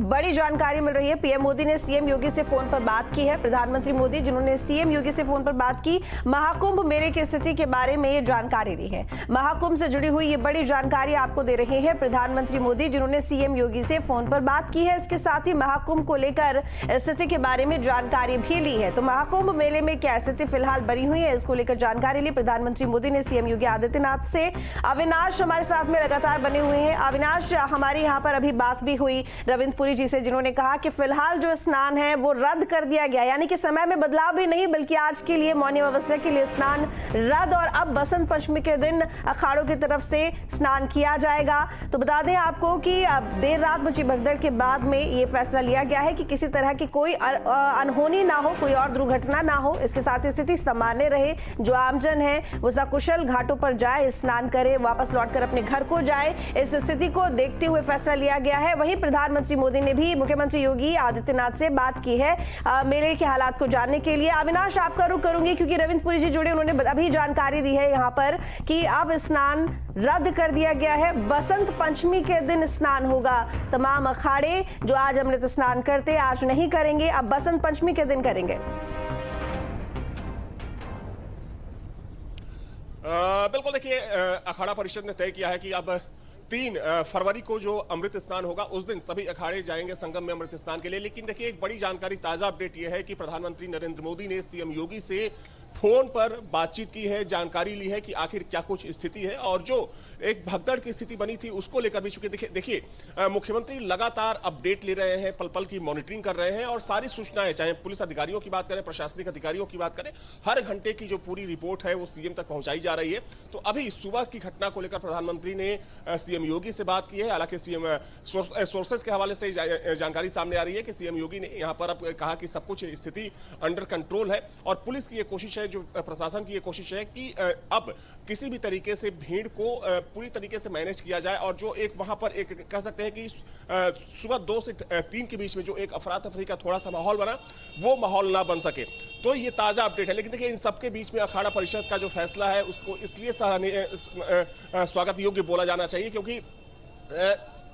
बड़ी जानकारी मिल रही है। पीएम मोदी ने सीएम योगी से फोन पर बात की है। प्रधानमंत्री मोदी जिन्होंने सीएम योगी से फोन पर बात की, महाकुंभ मेले की स्थिति के बारे में ये जानकारी दी है। महाकुंभ से जुड़ी हुई ये बड़ी जानकारी आपको दे रहे हैं प्रधानमंत्री मोदी जिन्होंने सीएम योगी से फोन पर बात की है। इसके साथ ही महाकुंभ को लेकर स्थिति के बारे में जानकारी भी ली है। तो महाकुंभ मेले में क्या स्थिति फिलहाल बनी हुई है, इसको लेकर जानकारी ली प्रधानमंत्री मोदी ने सीएम योगी आदित्यनाथ से। अविनाश हमारे साथ में लगातार बने हुए हैं। अविनाश, हमारी यहाँ पर अभी बात भी हुई रविंद्र पुरी जी से, जिन्होंने कहा कि फिलहाल जो स्नान है वो रद्द कर दिया गया, यानी कि समय में बदलाव भी नहीं बल्कि आज के लिए मौनी अमावस्या के लिए स्नान रद्द और अब बसंत पंचमी के दिन अखाड़ों की तरफ से स्नान किया जाएगा। तो बता दें आपको कि देर रात मची भगदड़ के बाद में ये फैसला लिया गया है कि किसी तरह की कोई अनहोनी ना हो, कोई और दुर्घटना ना हो। इसके साथ ही स्थिति सामान्य रहे, जो आमजन है वो सकुशल घाटों पर जाए, स्नान करे, वापस लौटकर अपने घर को जाए। इस स्थिति को देखते हुए फैसला लिया गया है। वहीं प्रधानमंत्री मोदी ने भी मुख्यमंत्री योगी आदित्यनाथ से बात की है मेले के हालात को जानने के लिए। अविनाश, आपका रुख करूंगी क्योंकि रविंद्र पुरी जी जुड़े, उन्होंने अभी जानकारी दी है यहाँ पर कि अब स्नान रद्द कर दिया गया है। बसंत पंचमी के दिन स्नान होगा। तमाम अखाड़े जो आज अमृत स्नान करते आज नहीं करेंगे, अब बसंत पंचमी के दिन करेंगे। बिल्कुल, देखिए अखाड़ा परिषद ने तय किया है कि अब 3 फरवरी को जो अमृत स्नान होगा उस दिन सभी अखाड़े जाएंगे संगम में अमृत स्नान के लिए। लेकिन देखिए एक बड़ी जानकारी, ताजा अपडेट यह है कि प्रधानमंत्री नरेंद्र मोदी ने सीएम योगी से फोन पर बातचीत की है, जानकारी ली है कि आखिर क्या कुछ स्थिति है और जो एक भगदड़ की स्थिति बनी थी उसको लेकर भी। चूंकि देखिए मुख्यमंत्री लगातार अपडेट ले रहे हैं, पल पल की मॉनिटरिंग कर रहे हैं और सारी सूचनाएं, चाहे पुलिस अधिकारियों की बात करें, प्रशासनिक अधिकारियों की बात करें, हर घंटे की जो पूरी रिपोर्ट है वो सीएम तक पहुंचाई जा रही है। तो अभी सुबह की घटना को लेकर प्रधानमंत्री ने सीएम योगी से बात की है। हालांकि सीएम सोर्सेस के हवाले से जानकारी सामने आ रही है कि सीएम योगी ने यहां पर अब कहा कि सब कुछ स्थिति अंडर कंट्रोल है और पुलिस की ये कोशिश है, जो प्रशासन की ये कोशिश है कि अब किसी भी तरीके से भीड़ को पूरी तरीके से मैनेज किया जाए और जो एक वहां पर एक कह सकते हैं कि सुबह 2 से 3 के बीच में जो एक अफरा तफरी का थोड़ा सा माहौल बना, वो माहौल ना बन सके। तो ये ताजा अपडेट है। लेकिन देखिए इन सबके बीच में अखाड़ा परिषद का जो फैसला है उसको इसलिए सराहनीय स्वागत योग्य बोला जाना चाहिए क्योंकि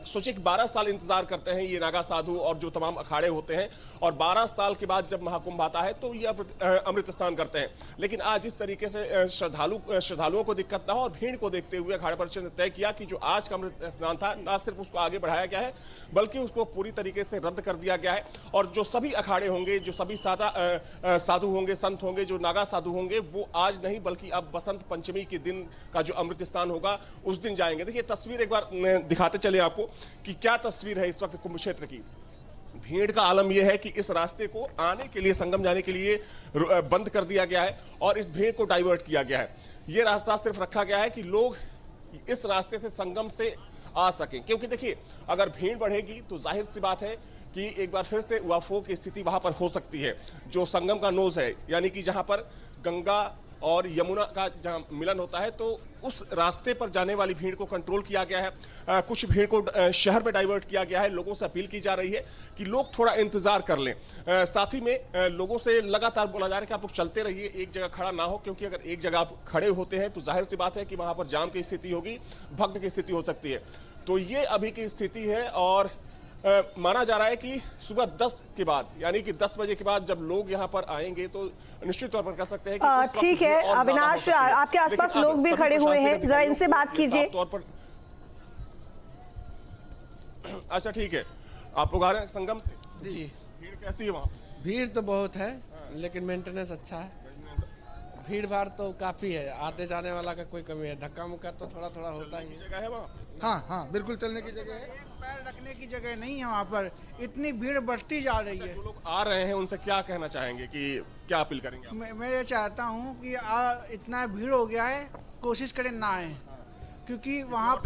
सोचिए कि 12 साल इंतजार करते हैं ये नागा साधु और जो तमाम अखाड़े होते हैं और 12 साल के बाद जब महाकुंभ आता है तो ये अमृत स्नान करते हैं। लेकिन आज इस तरीके से श्रद्धालुओं को दिक्कत ना हो और भीड़ को देखते हुए अखाड़ा परिषद ने तय किया कि जो आज का अमृत स्नान था ना सिर्फ उसको आगे बढ़ाया गया है बल्कि उसको पूरी तरीके से रद्द कर दिया गया है और जो सभी अखाड़े होंगे, जो सभी साधु होंगे, संत होंगे, जो नागा साधु होंगे, वो आज नहीं बल्कि अब बसंत पंचमी के दिन का जो अमृत स्नान होगा उस दिन जाएंगे। देखिए तस्वीर एक बार दिखाते चले आपको कि क्या तस्वीर है इस वक्त कुंभ क्षेत्र की। भीड़ का आलम यह है कि इस रास्ते को आने के लिए, संगम जाने के लिए बंद कर दिया गया है और इस भीड़ को डाइवर्ट किया गया है। यह रास्ता सिर्फ रखा गया है कि लोग इस रास्ते से संगम से आ सकें, क्योंकि देखिए अगर भीड़ बढ़ेगी तो जाहिर सी बात है कि एक बार फिर से उआफो की स्थिति वहां पर हो सकती है। जो संगम का नोज है, यानी कि जहां पर गंगा और यमुना का जहां मिलन होता है, तो उस रास्ते पर जाने वाली भीड़ को कंट्रोल किया गया है। कुछ भीड़ को शहर में डाइवर्ट किया गया है। लोगों से अपील की जा रही है कि लोग थोड़ा इंतजार कर लें। साथ ही में लोगों से लगातार बोला जा रहा है कि आप लोग चलते रहिए, एक जगह खड़ा ना हो, क्योंकि अगर एक जगह आप खड़े होते हैं तो जाहिर सी बात है कि वहां पर जाम की स्थिति होगी, भगदड़ की स्थिति हो सकती है। तो ये अभी की स्थिति है और माना जा रहा है कि सुबह 10 के बाद, यानी कि 10 बजे के बाद जब लोग यहाँ पर आएंगे तो निश्चित तौर पर कह सकते हैं कि ठीक है। अविनाश, आपके आसपास लोग भी खड़े हुए हैं, जरा इनसे बात कीजिए। तौर पर अच्छा ठीक है, आप लोग आ रहे हैं संगम से जी। भीड़ कैसी है वहाँ? भीड़ तो बहुत है लेकिन मेंटेनेंस अच्छा है। भीड़ भाड़ तो काफी है, आने जाने वाला का कोई कमी है, धक्का मुक्का तो थोड़ा थोड़ा होता ही है। जगह है वहाँ? हाँ, बिल्कुल चलने की जगह है, पैर रखने की जगह नहीं है वहाँ पर। इतनी भीड़ बढ़ती जा रही है। जो लोग आ रहे हैं उनसे क्या कहना चाहेंगे, कि क्या अपील करेंगे आप? मैं ये चाहता हूँ कि इतना भीड़ हो गया है, कोशिश करें ना आए, क्योंकि वहाँ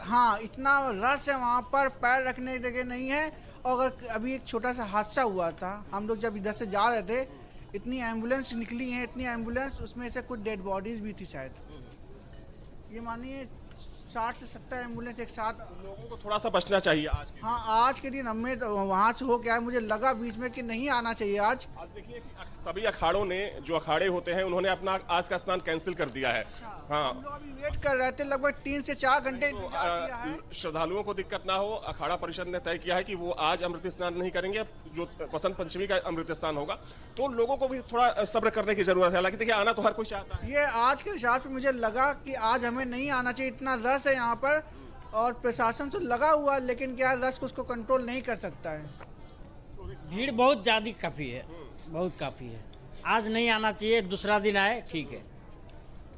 हाँ इतना रश है वहाँ पर, पैर रखने की जगह नहीं है। और अगर अभी एक छोटा सा हादसा हुआ था, हम लोग जब इधर से जा रहे थे, इतनी एम्बुलेंस निकली है, इतनी एम्बुलेंस, उसमें से कुछ डेड बॉडीज भी थी शायद। ये मानिए 60 से 70 एम्बुलेंस एक साथ। लोगों को थोड़ा सा बचना चाहिए आज के हाँ, आज के दिन हमें तो वहाँ से हो गया है, मुझे लगा बीच में कि नहीं आना चाहिए आज। आज देखिए कि सभी अखाड़ों ने, जो अखाड़े होते हैं, उन्होंने अपना आज का स्नान कैंसिल कर दिया है। हाँ, हम लोग अभी वेट कर रहे थे, लगभग 3 से 4 घंटे इंतजार किया है। श्रद्धालुओं को दिक्कत ना हो, अखाड़ा परिषद ने तय किया है कि वो आज अमृत स्नान नहीं करेंगे, जो बसंत पंचमी का अमृत स्नान होगा। तो लोगों को भी थोड़ा सब्र करने की जरूरत है। हालांकि देखिए, आना तो हर कोई चाहता है। ये आज के हिसाब से मुझे लगा कि आज हमें नहीं आना चाहिए, इतना रश है यहाँ पर और प्रशासन तो लगा हुआ, लेकिन क्या रश को उसको कंट्रोल नहीं कर सकता है। भीड़ बहुत ज़्यादा काफ़ी है, बहुत काफ़ी है। आज नहीं आना चाहिए, दूसरा दिन आए, ठीक है।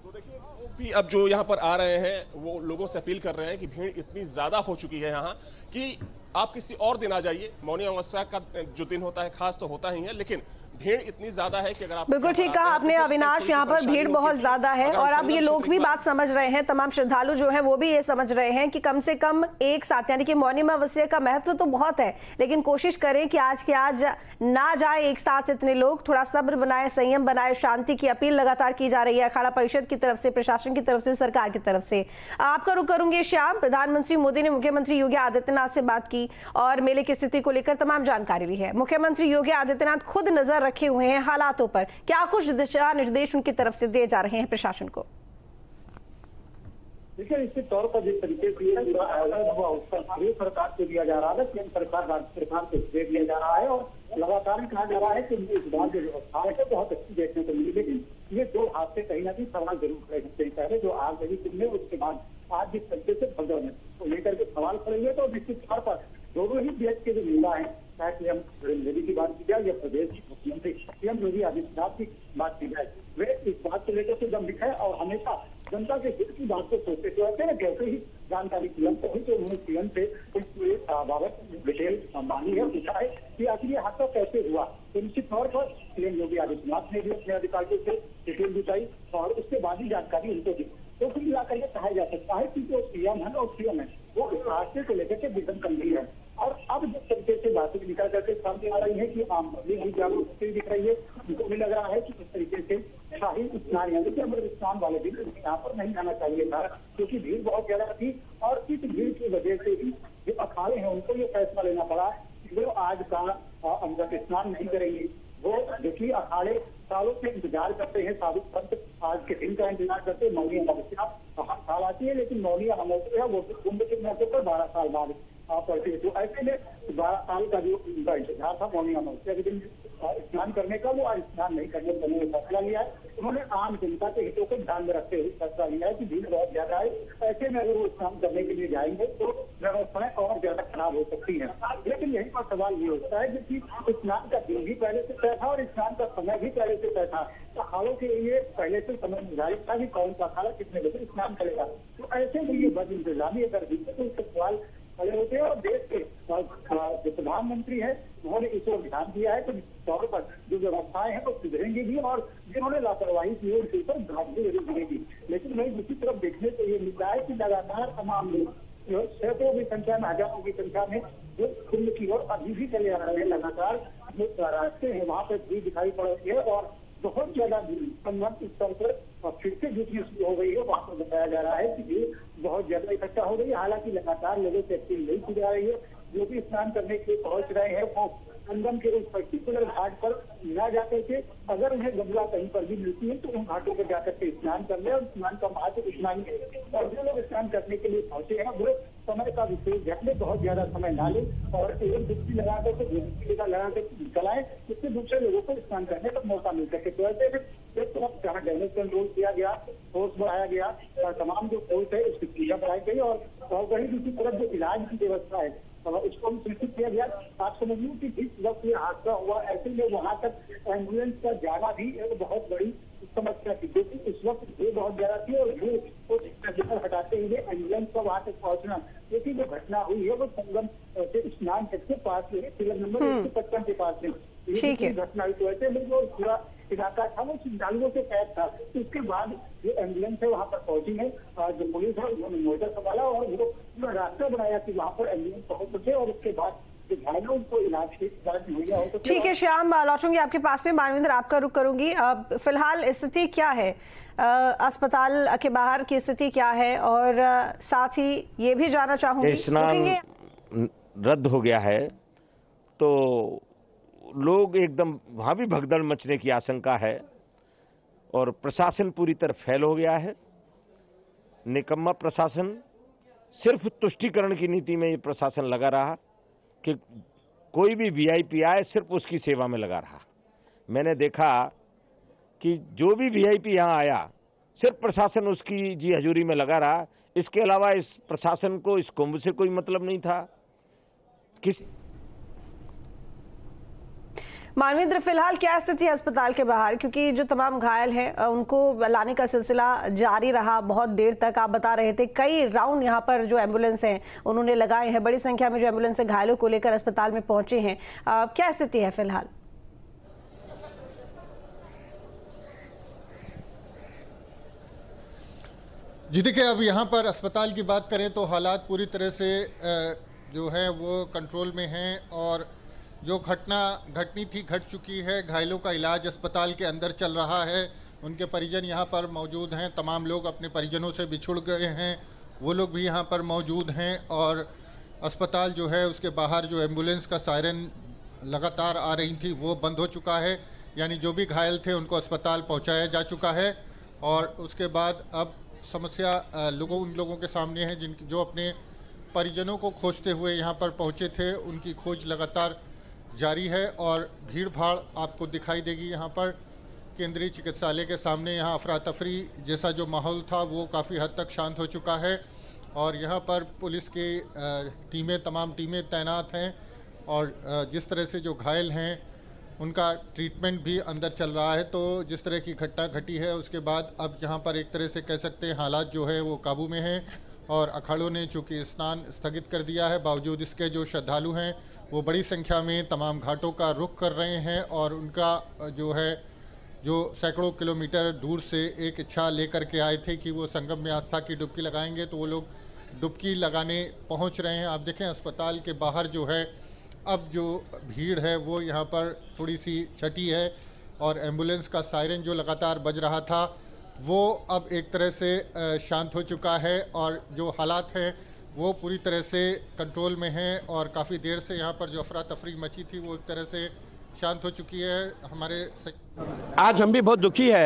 तो देखिए, वो भी अब जो यहाँ पर आ रहे हैं, वो लोगों से अपील कर रहे हैं कि भीड़ इतनी ज्यादा हो चुकी है यहाँ कि आप किसी और दिन आ जाइए। मौनी अमावस्या का जो दिन होता है खास तो होता ही है, लेकिन भीड़ इतनी ज्यादा है कि अगर आप बिल्कुल ठीक कहा आपने अविनाश, यहाँ पर भीड़ बहुत ज्यादा है और अब ये लोग भी बात समझ रहे हैं, तमाम श्रद्धालु जो हैं वो भी ये समझ रहे हैं कि कम से कम एक साथ, यानी कि मौनी अमावस्या का महत्व तो बहुत है, लेकिन कोशिश करें कि आज के आज ना जाए एक साथ इतने लोग। थोड़ा सब्र बनाए, संयम बनाए, शांति की अपील लगातार की जा रही है अखाड़ा परिषद की तरफ से, प्रशासन की तरफ से, सरकार की तरफ से। आपका रुख करूंगी श्याम। प्रधानमंत्री मोदी ने मुख्यमंत्री योगी आदित्यनाथ से बात की और मेले की स्थिति को लेकर तमाम जानकारी ली है। मुख्यमंत्री योगी आदित्यनाथ खुद नजर रखे हुए हैं हालातों पर, क्या कुछ दिशा निर्देश उनकी तरफ से दिए जा रहे हैं प्रशासन को? देखिए, निश्चित तौर पर जिस तरीके से ये आयोजन हुआ उसका श्रेय सरकार को दिया जा रहा है, केंद्र सरकार, राज्य सरकार को श्रेय दिया जा रहा है और लगातार कहा जा रहा है कि इस बार जो व्यवस्था है बहुत अच्छी देखने को मिली। लेकिन ये दो हाथ से कहीं ना कहीं सवाल जरूर खड़े होते हैं। पहले जो आग लगी दिन में, उसके बाद आज जिस तरीके से भगदड़ को लेकर के सवाल खड़े तो निश्चित तौर पर दोनों ही देश के जो नेता है, चाहे पीएम नरेंद्र मोदी की बात की जाए या प्रदेश की मुख्यमंत्री सीएम योगी आदित्यनाथ की बात की जाए, वे इस बात को लेकर के गंभीर है और हमेशा जनता के हित की बात को सोचते हुए जैसे ही जानकारी पीएम को हुई तो उन्होंने पीएम से इस बाबत डिटेल मांगी है, पूछा है कि आखिर ये हादसा कैसे हुआ। तो निश्चित तौर पर सीएम योगी आदित्यनाथ ने भी अपने अधिकारियों से डिटेल जुटाई और उसके बाद ही जानकारी उनको दी। तो कुल मिलाकर ये कहा जा सकता है कि जो सीएम है और सीएम है वो इस हादसे को लेकर के बेहद गंभीर है। और अब जिस तरीके से बातें निकल करके सामने आ रही है कि आम पब्लिक भी जागरूक होती दिख रही है, उनको भी लग रहा है कि इस तरीके से शाही स्नान यानी कि अमृत स्नान वाले दिन यहाँ पर नहीं आना चाहिए था, क्योंकि भीड़ बहुत ज्यादा थी और इस भीड़ की वजह से ही जो अखाड़े हैं उनको ये फैसला लेना पड़ा कि वो आज का अमृत स्नान नहीं करेंगे। वो देखिए, अखाड़े सालों से इंतजार करते हैं, साधु संत आज के दिन का इंतजार करते हैं। मौनी अमावस्या हर साल आती है, लेकिन मौनी अमावस्या वो कुंभ के मौके पर 12 साल बाद पड़ती है। तो ऐसे में 12 साल का जो उनका इंतजार था मौनी अमावस्या के दिन स्नान करने का, वो आज स्नान नहीं करने का उन्होंने फैसला लिया है। उन्होंने आम जनता के हितों को ध्यान में रखते हुए फैसला लिया है कि भीड़ बहुत ज्यादा है, ऐसे में अगर वो स्नान करने के लिए जाएंगे तो व्यवस्थाएं और ज्यादा खराब हो सकती है। लेकिन यही पर सवाल ये होता है कि स्नान का दिन भी पहले से तय था और स्नान का समय भी पहले से तय था। अखाड़ों के लिए पहले से समय निर्धारित था कि कौन सा अखाड़ा कितने बजे स्नान करेगा। तो ऐसे में ये बद इंतजामी अगर दिखे तो उसके सवाल खड़े होते हैं और देश के जो प्रधानमंत्री है उन्होंने इस ओर ध्यान दिया है तो तौर पर जो व्यवस्थाएं हैं वो सुधरेंगी भी और जिन्होंने लापरवाही की उसके ऊपर घाट भी जरूर गिरेगी। लेकिन वही दूसरी तरफ देखने को ये मिलता है कि लगातार तमाम लोग सैकड़ों की संख्या में, हजारों की संख्या में जो कुंभ की ओर अभी भी चले आ रहे हैं। लगातार जो रास्ते हैं वहां पर भी दिखाई पड़ रही है और बहुत ज्यादा संबंध स्तर पर फिर से जुटनी शुरू हो गई है। वहां पर बताया जा रहा है कि भीड़ बहुत ज्यादा इकट्ठा हो गई है। हालांकि लगातार लोगों से अपील नहीं की जा रही है, जो भी स्नान करने के लिए पहुंच रहे हैं वो संगम के उस पर्टिकुलर घाट पर न जाकर के, अगर उन्हें गंगा कहीं पर भी मिलती है तो उन घाटों पर जाकर के स्नान कर ले और स्नान का महत्व स्नान और जो लोग स्नान करने के लिए पहुंचे हैं वो समय का विशेष ध्यान में बहुत ज्यादा समय ना ले और एक डुबकी लगा कर लगा कर निकल आए, जिससे दूसरे लोगों को स्नान करने का मौका मिल सके। तो ऐसे एक तरफ जहाँ डैमेज कंट्रोल किया गया, फोर्स बढ़ाया गया और तमाम जो फोर्स है उसकी सुविधा बढ़ाई गई और वही दूसरी तरफ जो इलाज की व्यवस्था है उसको भी सुनिश्चित किया गया। आप समझिए कि जिस वक्त ये हादसा हुआ ऐसे में वहां तक एम्बुलेंस का जाना भी एक बहुत बड़ी समस्या थी, क्योंकि उस वक्त भीड़ बहुत ज्यादा थी और भीड़ को हटाते हुए एम्बुलेंस का वहां तक पहुंचना, क्योंकि जो घटना हुई है वो संगम से स्नान तक के पास में, पिलर नंबर 155 के पास में घटना हुई। तो ऐसे में जो पूरा इलाका था वो श्रद्धालुओं से पैक था। तो उसके बाद जो एम्बुलेंस है वहां पर पहुंची है, जो पुलिस है उन्होंने मोटर संभाला और वो पूरा रास्ता बनाया कि वहां पर एम्बुलेंस पहुंच सके और उसके बाद जो घायल है उनको इलाज मुहैया हो। तो ठीक है श्याम, लौटूंगी आपके पास में। मानवेंद्र, आपका रुख करूंगी। फिलहाल स्थिति क्या है, अस्पताल के बाहर की स्थिति क्या है, और साथ ही ये भी जानना चाहूंगी, स्नान रद्द हो गया है तो लोग एकदम वहां भी भगदड़ मचने की आशंका है और प्रशासन पूरी तरह फेल हो गया है। निकम्मा प्रशासन, सिर्फ तुष्टीकरण की नीति में ये प्रशासन लगा रहा कि कोई भी वीआईपी आए सिर्फ उसकी सेवा में लगा रहा। मैंने देखा कि जो भी वीआईपी यहाँ आया सिर्फ प्रशासन उसकी जी हजूरी में लगा रहा। इसके अलावा इस प्रशासन को इस कुंभ से कोई मतलब नहीं था। मानवेंद्र, फिलहाल क्या स्थिति है अस्पताल के बाहर, क्योंकि जो तमाम घायल हैं उनको लाने का सिलसिला जारी रहा बहुत देर तक। आप बता रहे थे कई राउंड यहाँ पर जो एम्बुलेंस हैं उन्होंने लगाए हैं, बड़ी संख्या में जो एम्बुलेंस है घायलों को लेकर अस्पताल में पहुंचे हैं। क्या स्थिति है फिलहाल? जी देखिए, अब यहाँ पर अस्पताल की बात करें तो हालात पूरी तरह से जो है वो कंट्रोल में हैं और जो घटना घटनी थी घट चुकी है। घायलों का इलाज अस्पताल के अंदर चल रहा है। उनके परिजन यहाँ पर मौजूद हैं। तमाम लोग अपने परिजनों से बिछुड़ गए हैं, वो लोग भी यहाँ पर मौजूद हैं। और अस्पताल जो है उसके बाहर जो एम्बुलेंस का सायरन लगातार आ रही थी वो बंद हो चुका है, यानी जो भी घायल थे उनको अस्पताल पहुँचाया जा चुका है। और उसके बाद अब समस्या उन लोगों के सामने है जो अपने परिजनों को खोजते हुए यहाँ पर पहुँचे थे। उनकी खोज लगातार जारी है और भीड़ भाड़ आपको दिखाई देगी। यहाँ पर केंद्रीय चिकित्सालय के सामने यहाँ अफरा तफरी जैसा जो माहौल था वो काफ़ी हद तक शांत हो चुका है और यहाँ पर पुलिस की तमाम टीमें तैनात हैं और जिस तरह से जो घायल हैं उनका ट्रीटमेंट भी अंदर चल रहा है। तो जिस तरह की घटना घटी है उसके बाद अब यहाँ पर एक तरह से कह सकते हैं हालात जो है वो काबू में हैं और अखाड़ों ने चूँकि स्नान स्थगित कर दिया है, बावजूद इसके जो श्रद्धालु हैं वो बड़ी संख्या में तमाम घाटों का रुख कर रहे हैं और उनका जो सैकड़ों किलोमीटर दूर से एक इच्छा लेकर के आए थे कि वो संगम में आस्था की डुबकी लगाएंगे, तो वो लोग डुबकी लगाने पहुंच रहे हैं। आप देखें अस्पताल के बाहर जो है अब जो भीड़ है वो यहाँ पर थोड़ी सी छटी है और एम्बुलेंस का सायरन जो लगातार बज रहा था वो अब एक तरह से शांत हो चुका है और जो हालात हैं वो पूरी तरह से कंट्रोल में है और काफ़ी देर से यहाँ पर जो अफरा तफरी मची थी वो एक तरह से शांत हो चुकी है। हमारे आज हम भी बहुत दुखी है